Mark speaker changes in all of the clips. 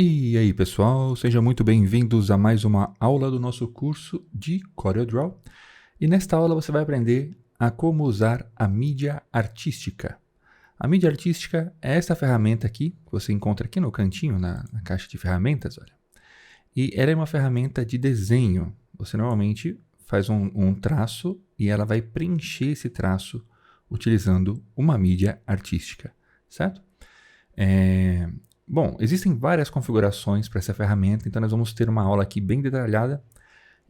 Speaker 1: E aí, pessoal, sejam muito bem-vindos a mais uma aula do nosso curso de CorelDRAW. E nesta aula você vai aprender a como usar a mídia artística. A mídia artística é essa ferramenta aqui, que você encontra aqui no cantinho, na caixa de ferramentas, olha. E ela é uma ferramenta de desenho. Você normalmente faz um traço e ela vai preencher esse traço utilizando uma mídia artística, certo? Bom, existem várias configurações para essa ferramenta, então nós vamos ter uma aula aqui bem detalhada.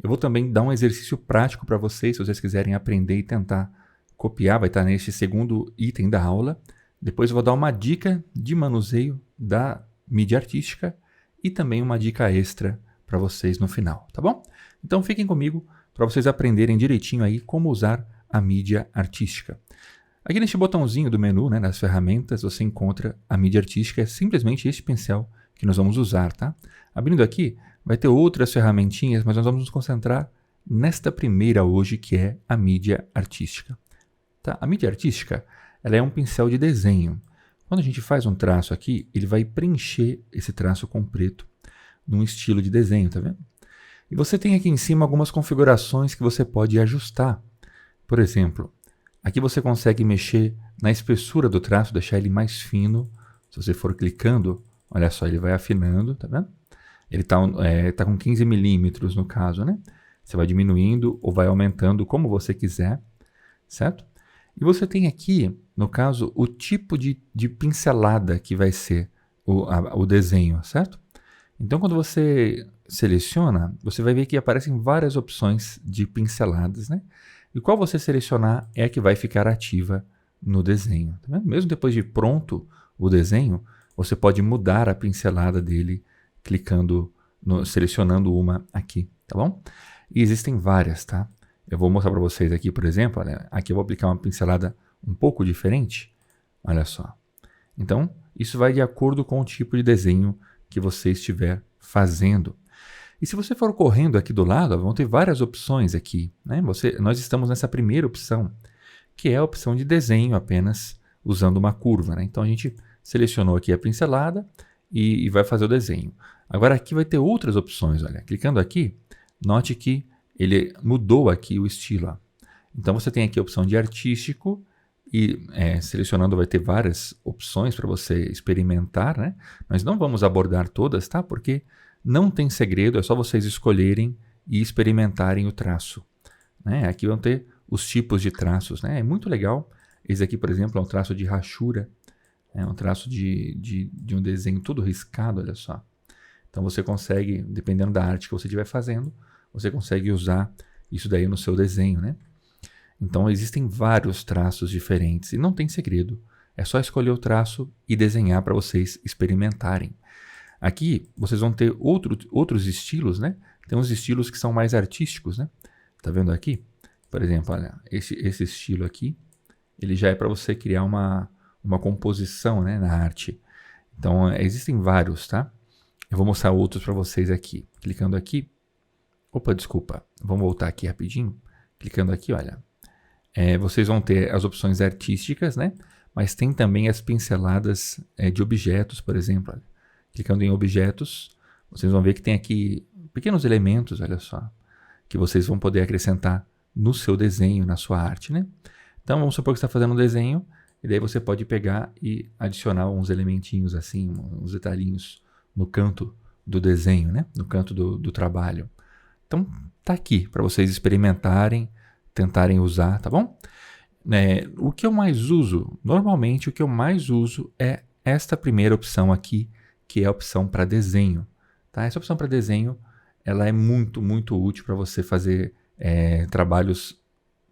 Speaker 1: Eu vou também dar um exercício prático para vocês, se vocês quiserem aprender e tentar copiar, vai estar neste segundo item da aula. Depois eu vou dar uma dica de manuseio da mídia artística e também uma dica extra para vocês no final, tá bom? Então fiquem comigo para vocês aprenderem direitinho aí como usar a mídia artística. Aqui neste botãozinho do menu, nas ferramentas, você encontra a mídia artística, é simplesmente este pincel que nós vamos usar, tá? Abrindo aqui, vai ter outras ferramentinhas, mas nós vamos nos concentrar nesta primeira hoje, que é a mídia artística. Tá? A mídia artística, ela é um pincel de desenho. Quando a gente faz um traço aqui, ele vai preencher esse traço com preto num estilo de desenho, tá vendo? E você tem aqui em cima algumas configurações que você pode ajustar. Por exemplo, aqui você consegue mexer na espessura do traço, deixar ele mais fino. Se você for clicando, olha só, ele vai afinando, tá vendo? Ele tá com 15 milímetros no caso, né? Você vai diminuindo ou vai aumentando como você quiser, certo? E você tem aqui, no caso, o tipo de pincelada que vai ser o desenho, certo? Então, quando você seleciona, você vai ver que aparecem várias opções de pinceladas, né? E qual você selecionar é a que vai ficar ativa no desenho. Tá vendo? Mesmo depois de pronto o desenho, você pode mudar a pincelada dele clicando, selecionando uma aqui, tá bom? E existem várias, tá? Eu vou mostrar para vocês aqui, por exemplo, olha, aqui eu vou aplicar uma pincelada um pouco diferente, olha só. Então, isso vai de acordo com o tipo de desenho que você estiver fazendo. E se você for correndo aqui do lado, vão ter várias opções aqui, né? Nós estamos nessa primeira opção, que é a opção de desenho apenas usando uma curva, né? Então a gente selecionou aqui a pincelada e vai fazer o desenho. Agora aqui vai ter outras opções, olha. Clicando aqui, note que ele mudou aqui o estilo. Ó. Então você tem aqui a opção de artístico e selecionando vai ter várias opções para você experimentar, né? Nós não vamos abordar todas, tá? Porque não tem segredo, é só vocês escolherem e experimentarem o traço. Né? Aqui vão ter os tipos de traços. Né? É muito legal. Esse aqui, por exemplo, é um traço de rachura. É um traço de um desenho todo riscado, olha só. Então você consegue, dependendo da arte que você estiver fazendo, você consegue usar isso daí no seu desenho. Né? Então existem vários traços diferentes e não tem segredo. É só escolher o traço e desenhar para vocês experimentarem. Aqui vocês vão ter outros estilos, né? Tem uns estilos que são mais artísticos, né? Tá vendo aqui? Por exemplo, olha, esse estilo aqui, ele já é para você criar uma composição, né, na arte. Então, existem vários, tá? Eu vou mostrar outros para vocês aqui. Clicando aqui. Opa, desculpa. Vamos voltar aqui rapidinho. Clicando aqui, olha. Vocês vão ter as opções artísticas, né? Mas tem também as pinceladas de objetos, por exemplo, olha. Clicando em objetos, vocês vão ver que tem aqui pequenos elementos, olha só, que vocês vão poder acrescentar no seu desenho, na sua arte, né? Então, vamos supor que você está fazendo um desenho, e daí você pode pegar e adicionar uns elementinhos assim, uns detalhinhos no canto do desenho, né? No canto do trabalho. Então, tá aqui para vocês experimentarem, tentarem usar, tá bom? O que eu mais uso, normalmente o que eu mais uso é esta primeira opção aqui, que é a opção para desenho. Tá? Essa opção para desenho ela é muito, muito útil para você fazer trabalhos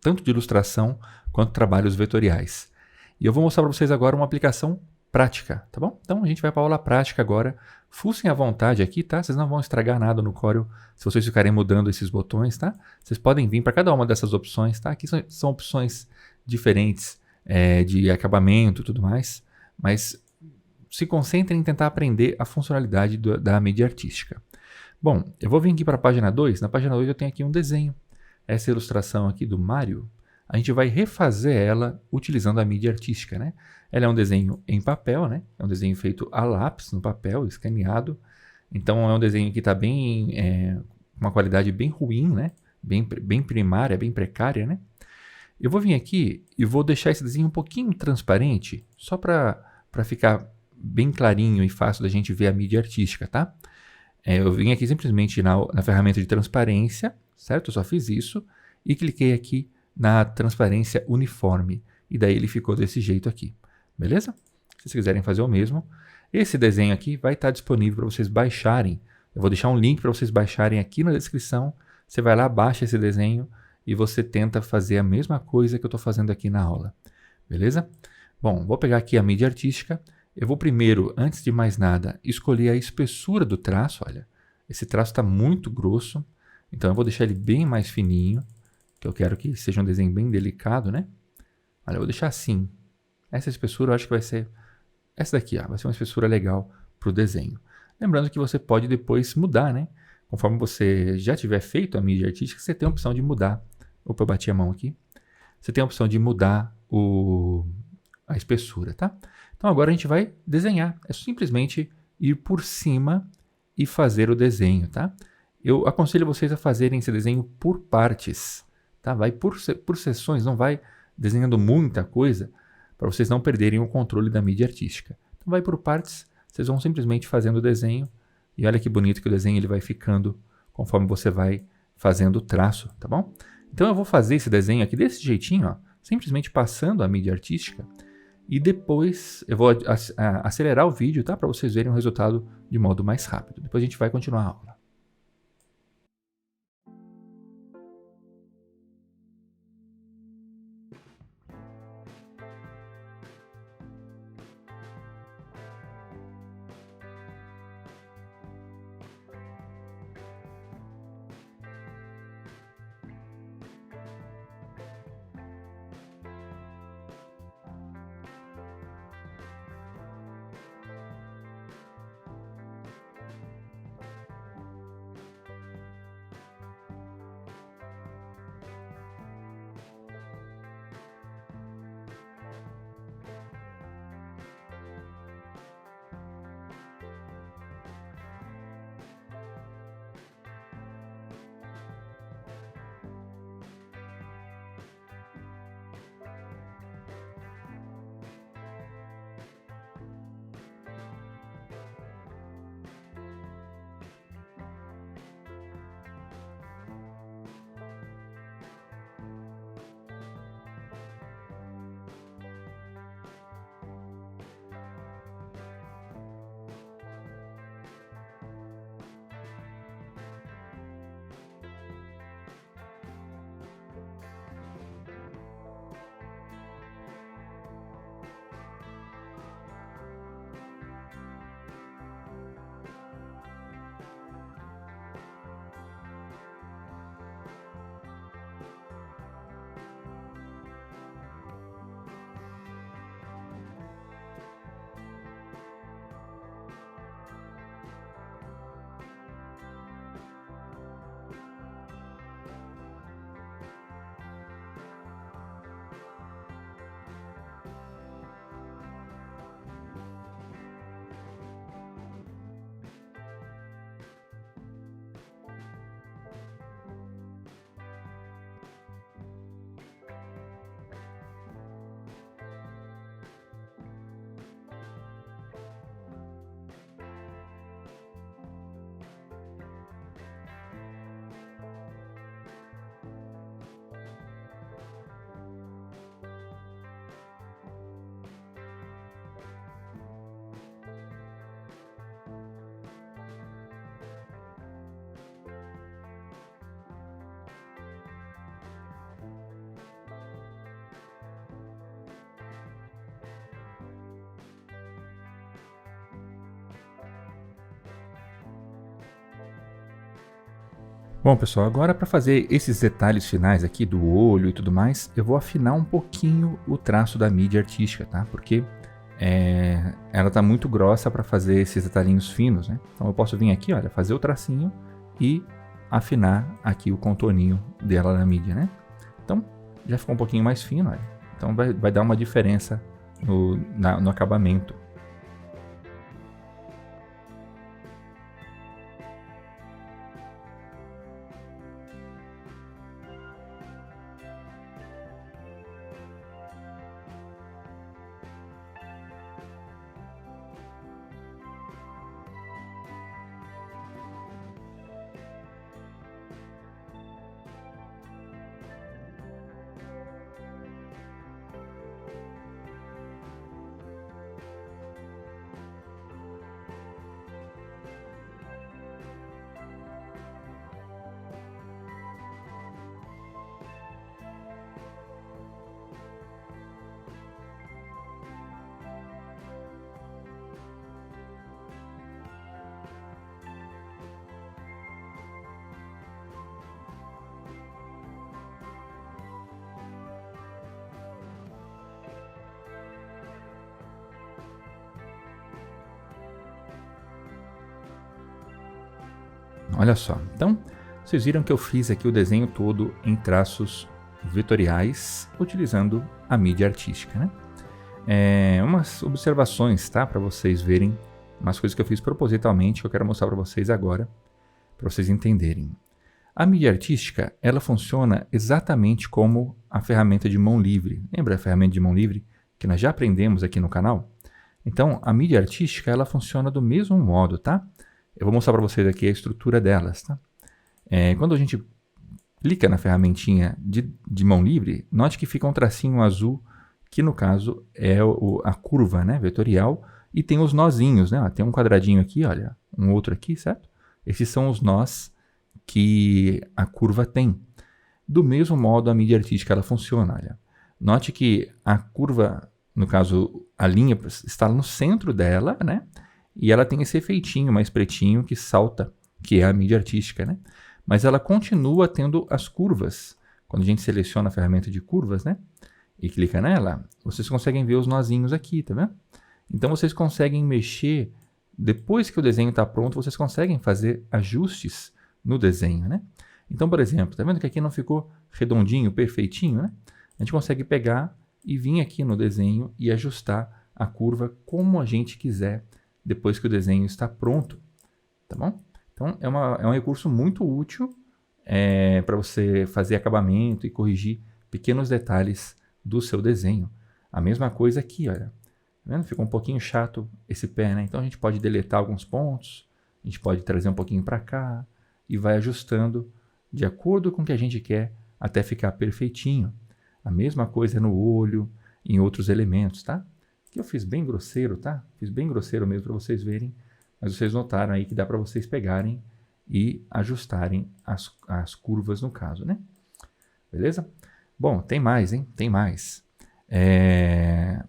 Speaker 1: tanto de ilustração quanto trabalhos vetoriais. E eu vou mostrar para vocês agora uma aplicação prática, tá bom? Então a gente vai para a aula prática agora. Fussem à vontade aqui, tá? Vocês não vão estragar nada no Corel se vocês ficarem mudando esses botões, tá? Vocês podem vir para cada uma dessas opções, tá? Aqui são opções diferentes de acabamento e tudo mais, mas se concentrem em tentar aprender a funcionalidade da mídia artística. Bom, eu vou vir aqui para a página 2. Na página 2 eu tenho aqui um desenho. Essa ilustração aqui do Mario. a gente vai refazer ela utilizando a mídia artística, né? Ela é um desenho em papel, né? É um desenho feito a lápis no papel, escaneado. Então é um desenho que está bem, uma qualidade bem ruim, né? Bem primária, bem precária, né? Eu vou vir aqui e vou deixar esse desenho um pouquinho transparente, só para ficar bem clarinho e fácil da gente ver a mídia artística, tá? Eu vim aqui simplesmente na ferramenta de transparência, certo? Eu só fiz isso e cliquei aqui na transparência uniforme. E daí ele ficou desse jeito aqui, beleza? Se vocês quiserem fazer o mesmo, esse desenho aqui vai estar disponível para vocês baixarem. Eu vou deixar um link para vocês baixarem aqui na descrição. Você vai lá, baixa esse desenho e você tenta fazer a mesma coisa que eu estou fazendo aqui na aula, beleza? Bom, vou pegar aqui a mídia artística. Eu vou primeiro, antes de mais nada, escolher a espessura do traço. Olha, esse traço está muito grosso, então eu vou deixar ele bem mais fininho, que eu quero que seja um desenho bem delicado, né? Olha, eu vou deixar assim. Essa espessura eu acho que vai ser essa daqui, ó, vai ser uma espessura legal para o desenho. Lembrando que você pode depois mudar, né? Conforme você já tiver feito a mídia artística, você tem a opção de mudar. Opa, eu bati a mão aqui. Você tem a opção de mudar a espessura, tá? Então agora a gente vai desenhar. É simplesmente ir por cima e fazer o desenho, tá? Eu aconselho vocês a fazerem esse desenho por partes, tá? Vai por seções, não vai desenhando muita coisa para vocês não perderem o controle da mídia artística. Então vai por partes, vocês vão simplesmente fazendo o desenho e olha que bonito que o desenho ele vai ficando conforme você vai fazendo o traço, tá bom? Então eu vou fazer esse desenho aqui desse jeitinho, ó, simplesmente passando a mídia artística e depois eu vou acelerar o vídeo, tá? Para vocês verem o resultado de modo mais rápido. Depois a gente vai continuar a aula. Bom, pessoal, agora para fazer esses detalhes finais aqui do olho e tudo mais, eu vou afinar um pouquinho o traço da mídia artística, tá? Porque ela tá muito grossa para fazer esses detalhinhos finos, né? Então eu posso vir aqui, olha, fazer o tracinho e afinar aqui o contorninho dela na mídia, né? Então, já ficou um pouquinho mais fino, olha. Então vai dar uma diferença no acabamento. Olha só, então vocês viram que eu fiz aqui o desenho todo em traços vetoriais utilizando a mídia artística, né? Umas observações, tá? Para vocês verem umas coisas que eu fiz propositalmente que eu quero mostrar para vocês agora, para vocês entenderem. A mídia artística, ela funciona exatamente como a ferramenta de mão livre. Lembra a ferramenta de mão livre que nós já aprendemos aqui no canal? Então, a mídia artística, ela funciona do mesmo modo, tá? Eu vou mostrar para vocês aqui a estrutura delas, tá? Quando a gente clica na ferramentinha de mão livre, note que fica um tracinho azul, que no caso é a curva, né, vetorial, e tem os nozinhos, né? Tem um quadradinho aqui, olha, um outro aqui, certo? Esses são os nós que a curva tem. Do mesmo modo, a mídia artística ela funciona, olha. Note que a curva, no caso, a linha está no centro dela, né? E ela tem esse efeitinho mais pretinho que salta, que é a mídia artística, né? Mas ela continua tendo as curvas. Quando a gente seleciona a ferramenta de curvas, né? E clica nela, vocês conseguem ver os nozinhos aqui, tá vendo? Então vocês conseguem mexer, depois que o desenho está pronto, vocês conseguem fazer ajustes no desenho, né? Então, por exemplo, tá vendo que aqui não ficou redondinho, perfeitinho, né? A gente consegue pegar e vir aqui no desenho e ajustar a curva como a gente quiser, depois que o desenho está pronto, tá bom? Então, é um recurso muito útil para você fazer acabamento e corrigir pequenos detalhes do seu desenho. A mesma coisa aqui, olha. Tá vendo? Ficou um pouquinho chato esse pé, né? Então, a gente pode deletar alguns pontos, a gente pode trazer um pouquinho para cá e vai ajustando de acordo com o que a gente quer até ficar perfeitinho. A mesma coisa no olho, em outros elementos, tá? Que eu fiz bem grosseiro, tá? Fiz bem grosseiro mesmo para vocês verem, mas vocês notaram aí que dá para vocês pegarem e ajustarem as curvas no caso, né? Beleza? Bom, tem mais, hein? Tem mais.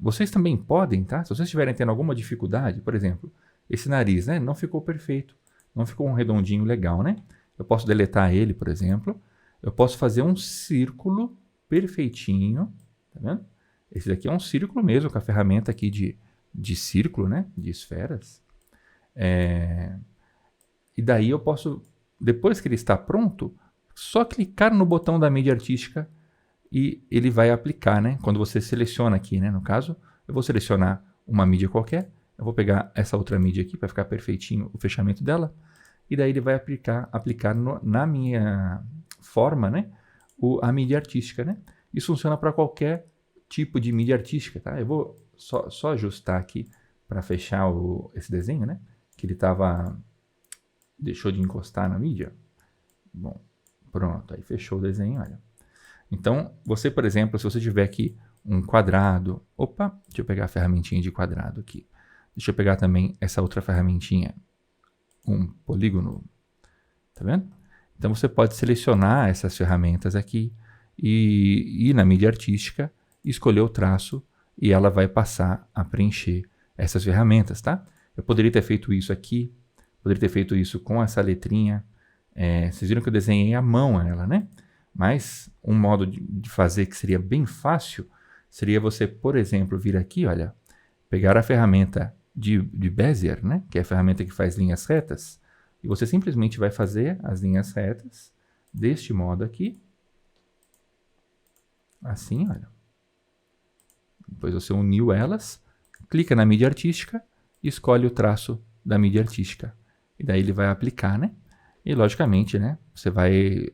Speaker 1: Vocês também podem, tá? Se vocês estiverem tendo alguma dificuldade, por exemplo, esse nariz, né? Não ficou perfeito, não ficou um redondinho legal, né? Eu posso deletar ele, por exemplo. Eu posso fazer um círculo perfeitinho, tá vendo? Esse daqui é um círculo mesmo, com a ferramenta aqui de círculo, né? De esferas. E daí eu posso, depois que ele está pronto, só clicar no botão da mídia artística e ele vai aplicar, né? Quando você seleciona aqui, né? No caso, eu vou selecionar uma mídia qualquer, eu vou pegar essa outra mídia aqui para ficar perfeitinho o fechamento dela, e daí ele vai aplicar na minha forma, né? A mídia artística, né? Isso funciona para qualquer tipo de mídia artística, tá? Eu vou só ajustar aqui para fechar esse desenho, né? Que ele deixou de encostar na mídia. Bom, pronto, aí fechou o desenho, olha. Então, você, por exemplo, se você tiver aqui um quadrado, deixa eu pegar a ferramentinha de quadrado aqui. Deixa eu pegar também essa outra ferramentinha, um polígono, tá vendo? Então você pode selecionar essas ferramentas aqui e ir na mídia artística, escolher o traço e ela vai passar a preencher essas ferramentas, tá? Eu poderia ter feito isso aqui, poderia ter feito isso com essa letrinha. Vocês viram que eu desenhei à mão ela, né? Mas um modo de fazer que seria bem fácil seria você, por exemplo, vir aqui, olha, pegar a ferramenta de Bezier, né? Que é a ferramenta que faz linhas retas, e você simplesmente vai fazer as linhas retas deste modo aqui. Assim, olha. Depois você uniu elas, clica na mídia artística e escolhe o traço da mídia artística. E daí ele vai aplicar, né? E logicamente, né? Você vai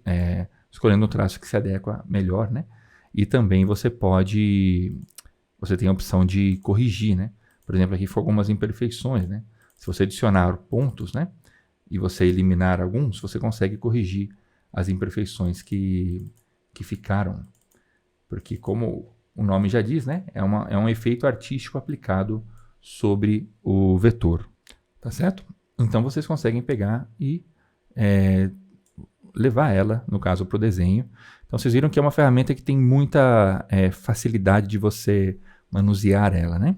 Speaker 1: escolhendo um traço que se adequa melhor, né? E também você tem a opção de corrigir, né? Por exemplo, aqui foram algumas imperfeições, né? Se você adicionar pontos, né? E você eliminar alguns, você consegue corrigir as imperfeições que ficaram. Porque como o nome já diz, né? É um efeito artístico aplicado sobre o vetor. Tá certo? Então vocês conseguem pegar e levar ela, no caso, para o desenho. Então vocês viram que é uma ferramenta que tem muita facilidade de você manusear ela, né?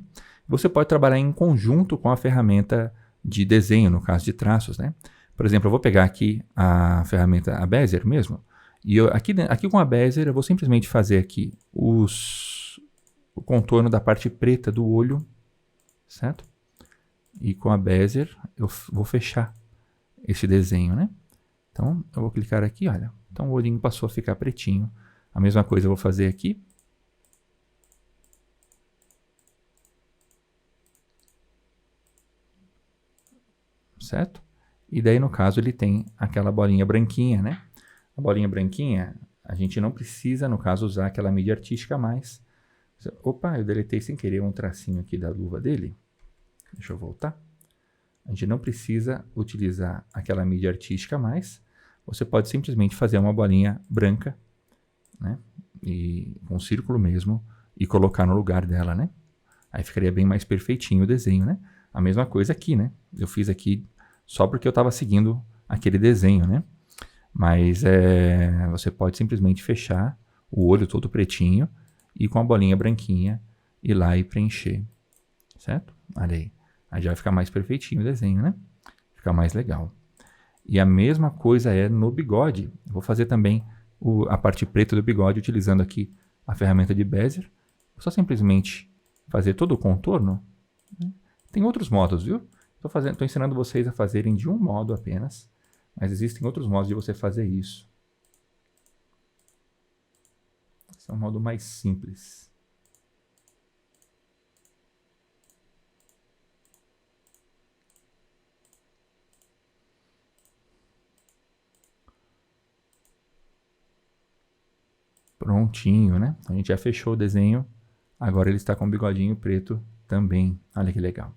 Speaker 1: Você pode trabalhar em conjunto com a ferramenta de desenho, no caso de traços, né? Por exemplo, eu vou pegar aqui a ferramenta, a Bezier mesmo, e aqui com a Bezier eu vou simplesmente fazer aqui o contorno da parte preta do olho, certo? E com a Bezier eu vou fechar esse desenho, né? Então eu vou clicar aqui, olha. Então o olhinho passou a ficar pretinho. A mesma coisa eu vou fazer aqui. Certo? E daí no caso ele tem aquela bolinha branquinha, né? A bolinha branquinha, a gente não precisa, no caso, usar aquela mídia artística mais. Opa, eu deletei sem querer um tracinho aqui da luva dele. Deixa eu voltar. A gente não precisa utilizar aquela mídia artística mais. Você pode simplesmente fazer uma bolinha branca, né? E com um círculo mesmo, e colocar no lugar dela, né? Aí ficaria bem mais perfeitinho o desenho, né? A mesma coisa aqui, né? Eu fiz aqui só porque eu estava seguindo aquele desenho, né? Mas você pode simplesmente fechar o olho todo pretinho e com a bolinha branquinha ir lá e preencher, certo? Olha aí. Aí já vai ficar mais perfeitinho o desenho, né? Fica mais legal. E a mesma coisa é no bigode. Eu vou fazer também a parte preta do bigode utilizando aqui a ferramenta de Bezier. Vou só simplesmente fazer todo o contorno. Tem outros modos, viu? Estou ensinando vocês a fazerem de um modo apenas. Mas existem outros modos de você fazer isso. Esse é um modo mais simples. Prontinho, né? Então a gente já fechou o desenho. Agora ele está com o bigodinho preto também. Olha que legal.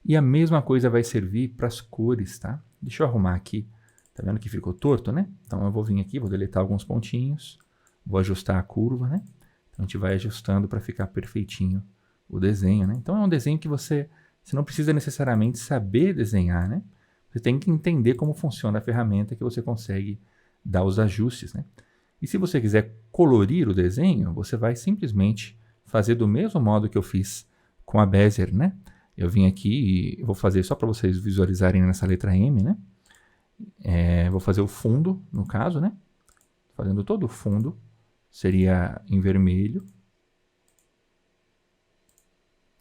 Speaker 1: E a mesma coisa vai servir para as cores, tá? Deixa eu arrumar aqui. Tá vendo que ficou torto, né? Então eu vou vir aqui, vou deletar alguns pontinhos. Vou ajustar a curva, né? Então a gente vai ajustando para ficar perfeitinho o desenho, né? Então é um desenho que você não precisa necessariamente saber desenhar, né? Você tem que entender como funciona a ferramenta que você consegue dar os ajustes, né? E se você quiser colorir o desenho, você vai simplesmente fazer do mesmo modo que eu fiz com a Bezier, né? Eu vim aqui e vou fazer só para vocês visualizarem nessa letra M, né? Vou fazer o fundo, no caso, né? Fazendo todo o fundo, seria em vermelho.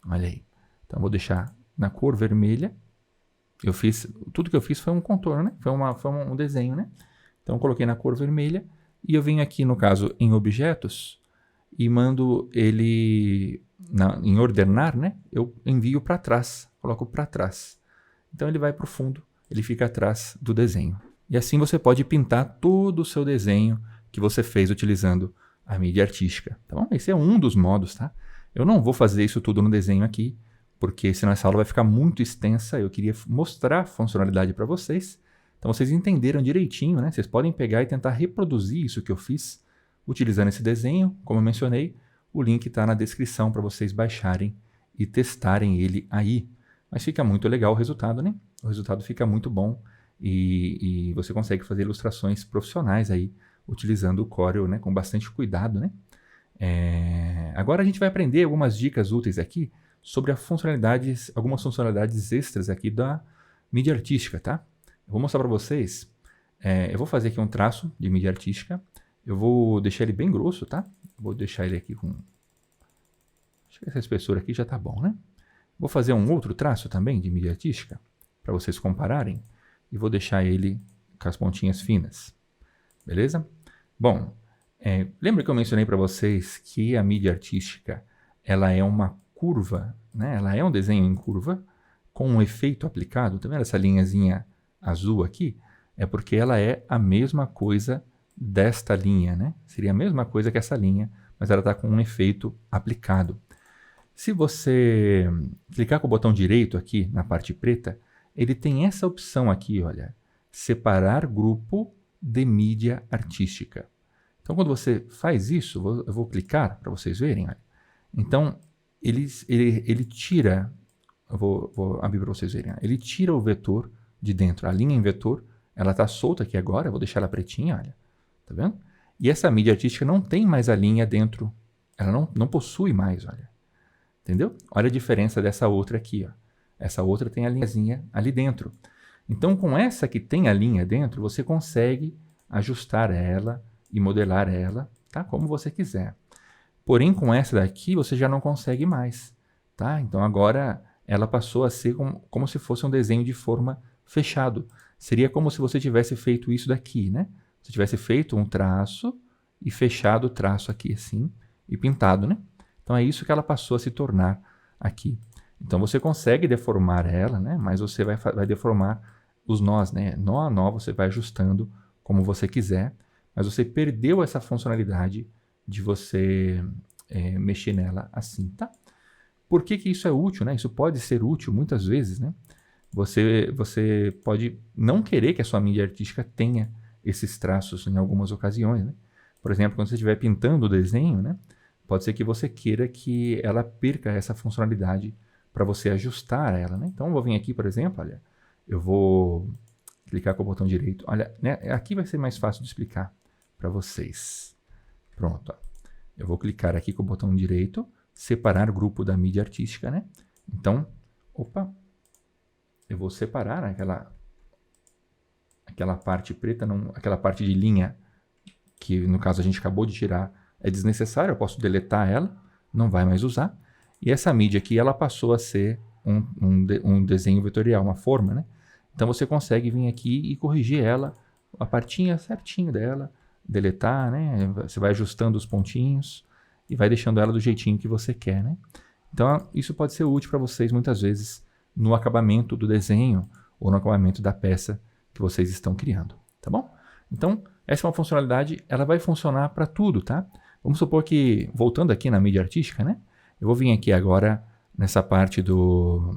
Speaker 1: Olha aí. Então vou deixar na cor vermelha. Tudo que eu fiz foi um contorno, né? Foi um desenho, né? Então eu coloquei na cor vermelha e eu venho aqui, no caso, em objetos e mando ele em ordenar, né? Eu envio para trás, coloco para trás. Então ele vai para o fundo, ele fica atrás do desenho. E assim você pode pintar todo o seu desenho que você fez utilizando a mídia artística. Tá bom? Esse é um dos modos, tá? Eu não vou fazer isso tudo no desenho aqui, porque senão essa aula vai ficar muito extensa. Eu queria mostrar a funcionalidade para vocês. Então vocês entenderam direitinho, né? Vocês podem pegar e tentar reproduzir isso que eu fiz utilizando esse desenho. Como eu mencionei, o link está na descrição para vocês baixarem e testarem ele aí. Mas fica muito legal o resultado, né? O resultado fica muito bom e você consegue fazer ilustrações profissionais aí utilizando o Corel, né? Com bastante cuidado, né? Agora a gente vai aprender algumas dicas úteis aqui sobre algumas funcionalidades extras aqui da mídia artística, tá? Eu vou mostrar para vocês. Eu vou fazer aqui um traço de mídia artística. Eu vou deixar ele bem grosso, tá? Vou deixar ele aqui com... Acho que essa espessura aqui já tá bom, né? Vou fazer um outro traço também de mídia artística para vocês compararem. E vou deixar ele com as pontinhas finas. Beleza? Bom, Lembra que eu mencionei para vocês que a mídia artística ela é uma curva, né? Ela é um desenho em curva com um efeito aplicado. Tá vendo essa linhazinha azul aqui? É porque ela é a mesma coisa desta linha, né? Seria a mesma coisa que essa linha, mas ela está com um efeito aplicado. Se você clicar com o botão direito aqui na parte preta, ele tem essa opção aqui, olha, separar grupo de mídia artística. Então, quando você faz isso, eu vou clicar para vocês verem, olha. Então, ele tira, eu vou abrir para vocês verem, ele tira o vetor de dentro, a linha em vetor, ela está solta aqui agora, eu vou deixar ela pretinha, olha, tá vendo? E essa mídia artística não tem mais a linha dentro, ela não possui mais, olha. Entendeu? Olha a diferença dessa outra aqui, ó. Essa outra tem a linhazinha ali dentro. Então, com essa que tem a linha dentro, você consegue ajustar ela e modelar ela, tá? Como você quiser. Porém, com essa daqui, você já não consegue mais, tá? Então, agora ela passou a ser como se fosse um desenho de forma fechado. Seria como se você tivesse feito isso daqui, né? Você tivesse feito um traço e fechado o traço aqui assim e pintado, né? Então é isso que ela passou a se tornar aqui. Então você consegue deformar ela, né? Mas você vai deformar os nós, né? Nó a nó você vai ajustando como você quiser, mas você perdeu essa funcionalidade de você mexer nela assim, tá? Por que isso é útil, né? Isso pode ser útil muitas vezes, né? Você pode não querer que a sua mídia artística tenha esses traços em algumas ocasiões, né? Por exemplo, quando você estiver pintando o desenho, né? Pode ser que você queira que ela perca essa funcionalidade para você ajustar ela, né? Então, eu vou vir aqui, por exemplo, olha, eu vou clicar com o botão direito. Olha, né? Aqui vai ser mais fácil de explicar para vocês. Pronto, ó. Eu vou clicar aqui com o botão direito, separar grupo da mídia artística, né? Então, eu vou separar aquela parte preta, aquela parte de linha que, no caso, a gente acabou de tirar, é desnecessário, eu posso deletar ela, não vai mais usar. E essa mídia aqui, ela passou a ser um desenho vetorial, uma forma, né? Então você consegue vir aqui e corrigir ela, a partinha certinho dela, deletar, né? Você vai ajustando os pontinhos e vai deixando ela do jeitinho que você quer, né? Então isso pode ser útil para vocês muitas vezes no acabamento do desenho ou no acabamento da peça que vocês estão criando, tá bom? Então essa é uma funcionalidade, ela vai funcionar para tudo, tá? Vamos supor que, voltando aqui na mídia artística, né? Eu vou vir aqui agora nessa parte dos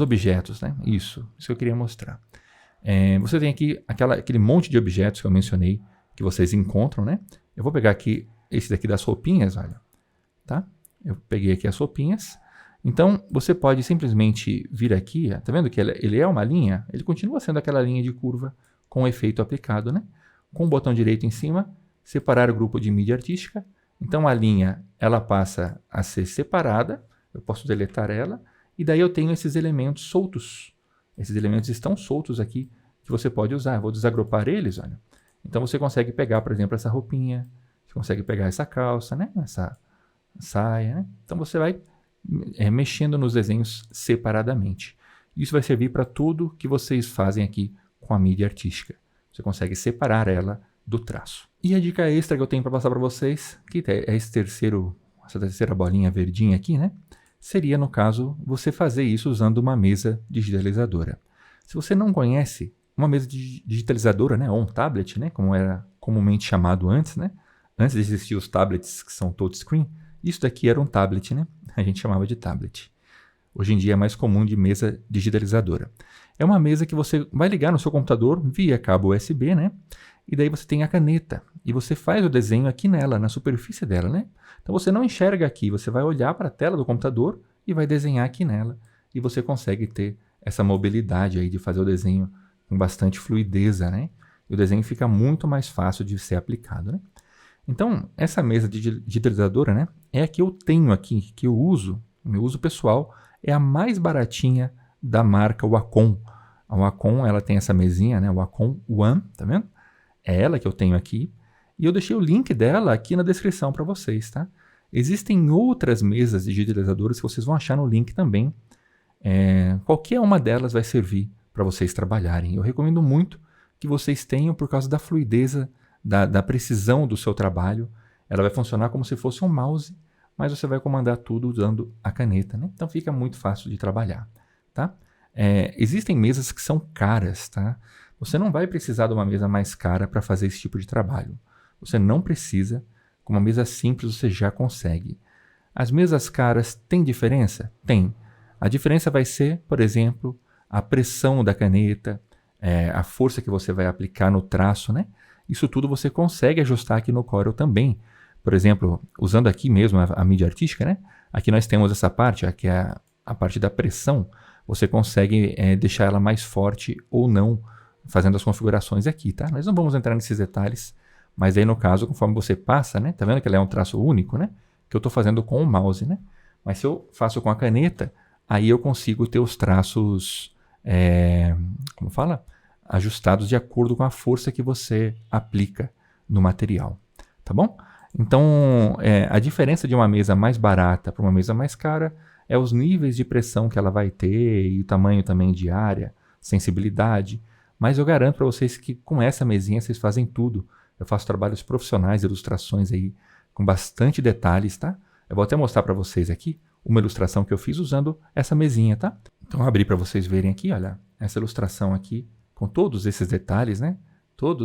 Speaker 1: objetos, né? Isso que eu queria mostrar. Você tem aqui aquele monte de objetos que eu mencionei, que vocês encontram, né? Eu vou pegar aqui esse daqui das roupinhas, olha. Tá? Eu peguei aqui as roupinhas. Então, você pode simplesmente vir aqui, tá vendo que ele é uma linha? Ele continua sendo aquela linha de curva com o efeito aplicado, né? Com o botão direito em cima, separar o grupo de mídia artística. Então a linha ela passa a ser separada, eu posso deletar ela, e daí eu tenho esses elementos soltos. Esses elementos estão soltos aqui que você pode usar. Eu vou desagrupar eles, olha. Então você consegue pegar, por exemplo, essa roupinha, você consegue pegar essa calça, né? Essa saia, né? Então você vai mexendo nos desenhos separadamente. Isso vai servir para tudo que vocês fazem aqui com a mídia artística. Você consegue separar ela do traço. E a dica extra que eu tenho para passar para vocês, que é essa terceira bolinha verdinha aqui, né? Seria, no caso, você fazer isso usando uma mesa digitalizadora. Se você não conhece uma mesa digitalizadora, né? Ou um tablet, né? Como era comumente chamado antes, né? Antes de existir os tablets que são touchscreen, isso daqui era um tablet, né? A gente chamava de tablet. Hoje em dia é mais comum de mesa digitalizadora. É uma mesa que você vai ligar no seu computador via cabo USB, né? E daí você tem a caneta e você faz o desenho aqui nela, na superfície dela, né? Então você não enxerga aqui, você vai olhar para a tela do computador e vai desenhar aqui nela. E você consegue ter essa mobilidade aí de fazer o desenho com bastante fluideza, né? E o desenho fica muito mais fácil de ser aplicado, né? Então, essa mesa digitalizadora, né? É a que eu tenho aqui, que eu uso, meu uso pessoal, é a mais baratinha da marca Wacom. A Wacom, ela tem essa mesinha, né? Wacom One, tá vendo? É ela que eu tenho aqui. E eu deixei o link dela aqui na descrição para vocês, tá? Existem outras mesas digitalizadoras que vocês vão achar no link também. Qualquer uma delas vai servir para vocês trabalharem. Eu recomendo muito que vocês tenham por causa da fluidez da precisão do seu trabalho. Ela vai funcionar como se fosse um mouse, mas você vai comandar tudo usando a caneta, né? Então fica muito fácil de trabalhar, tá? Existem mesas que são caras, tá? Você não vai precisar de uma mesa mais cara para fazer esse tipo de trabalho. Você não precisa. Com uma mesa simples você já consegue. As mesas caras têm diferença? Tem. A diferença vai ser, por exemplo, a pressão da caneta, a força que você vai aplicar no traço, né? Isso tudo você consegue ajustar aqui no Corel também. Por exemplo, usando aqui mesmo a mídia artística, né? Aqui nós temos essa parte, aqui é a parte da pressão. Você consegue deixar ela mais forte ou não, fazendo as configurações aqui, tá? Nós não vamos entrar nesses detalhes, mas aí no caso, conforme você passa, né? Tá vendo que ela é um traço único, né? Que eu estou fazendo com o mouse, né? Mas se eu faço com a caneta, aí eu consigo ter os traços, como fala? Ajustados de acordo com a força que você aplica no material, tá bom? Então, a diferença de uma mesa mais barata para uma mesa mais cara é os níveis de pressão que ela vai ter e o tamanho também de área, sensibilidade. Mas eu garanto para vocês que com essa mesinha vocês fazem tudo. Eu faço trabalhos profissionais, ilustrações aí com bastante detalhes, tá? Eu vou até mostrar para vocês aqui uma ilustração que eu fiz usando essa mesinha, tá? Então, eu abri para vocês verem aqui, olha, essa ilustração aqui com todos esses detalhes, né? Todo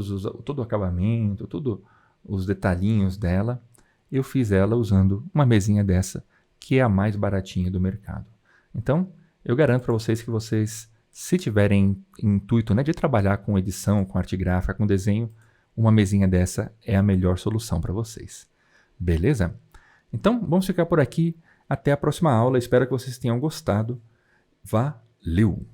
Speaker 1: o acabamento, todos os detalhinhos dela. Eu fiz ela usando uma mesinha dessa, que é a mais baratinha do mercado. Então, eu garanto para vocês que vocês, se tiverem intuito, né, de trabalhar com edição, com arte gráfica, com desenho, uma mesinha dessa é a melhor solução para vocês. Beleza? Então, vamos ficar por aqui. Até a próxima aula. Espero que vocês tenham gostado. Valeu!